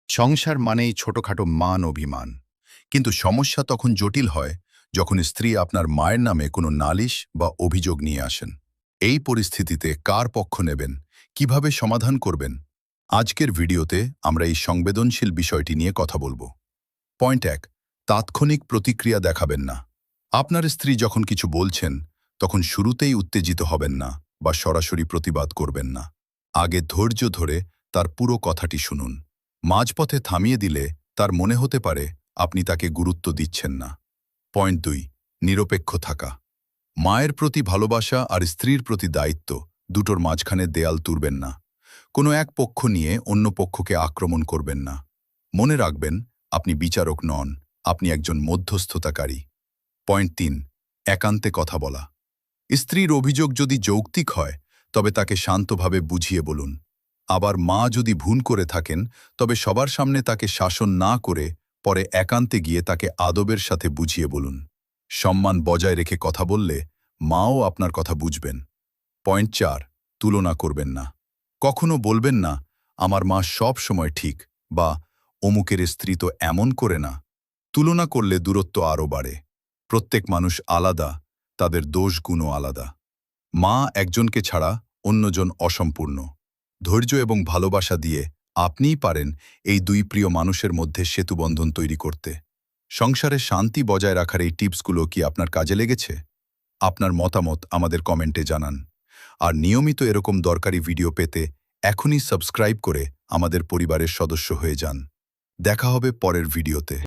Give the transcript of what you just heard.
সংসার মানেই ছোটখাটো মান অভিমান, কিন্তু সমস্যা তখন জটিল হয় যখন স্ত্রী আপনার মায়ের নামে কোনো নালিশ বা অভিযোগ নিয়ে আসেন। এই পরিস্থিতিতে কার পক্ষ নেবেন, কিভাবে সমাধান করবেন? আজকের ভিডিওতে আমরা এই সংবেদনশীল বিষয়টি নিয়ে কথা বলবো। পয়েন্ট 1, তাৎক্ষণিক প্রতিক্রিয়া দেখাবেন না। আপনার স্ত্রী যখন কিছু বলছেন তখন শুরুতেই উত্তেজিত হবেন না বা সরাসরি প্রতিবাদ করবেন না। আগে ধৈর্য ধরে তার পুরো কথাটি শুনুন। মাঝপথে থামিয়ে দিলে তার মনে হতে পারে আপনি তাকে গুরুত্ব দিচ্ছেন না। পয়েন্ট 2, নিরপেক্ষ থাকা। মায়ের প্রতি ভালোবাসা আর স্ত্রীর প্রতি দায়িত্ব দুটোর মাঝখানে দেয়াল তুলবেন না। কোনো এক পক্ষ নিয়ে অন্য পক্ষকে আক্রমণ করবেন না। মনে রাখবেন, আপনি বিচারক নন, আপনি একজন মধ্যস্থতাকারী। পয়েন্ট 3, একান্তে কথা বলা। স্ত্রীর অভিযোগ যদি যৌক্তিক হয় তবে তাকে শান্তভাবে বুঝিয়ে বলুন। আবার মা যদি ভুল করে থাকেন তবে সবার সামনে তাকে শাসন না করে পরে একান্তে গিয়ে তাকে আদবের সাথে বুঝিয়ে বলুন। সম্মান বজায় রেখে কথা বললে মাও আপনার কথা বুঝবেন। পয়েন্ট 4, তুলনা করবেন না। কখনো বলবেন না, আমার মা সব সময় ঠিক, বা অমুকের স্ত্রী তো এমন করে না। তুলনা করলে দূরত্ব আরও বাড়ে। প্রত্যেক মানুষ আলাদা, তাদের দোষগুণও আলাদা। মা একজনকে ছাড়া অন্যজন অসম্পূর্ণ। ধৈর্য এবং ভালোবাসা দিয়ে আপনিই পারেন এই দুই প্রিয় মানুষের মধ্যে সেতুবন্ধন তৈরি করতে। সংসারে শান্তি বজায় রাখার এই টিপসগুলো কি আপনার কাজে লেগেছে? আপনার মতামত আমাদের কমেন্টে জানান। আর নিয়মিত এরকম দরকারি ভিডিও পেতে এখনই সাবস্ক্রাইব করে আমাদের পরিবারের সদস্য হয়ে যান। দেখা হবে পরের ভিডিওতে।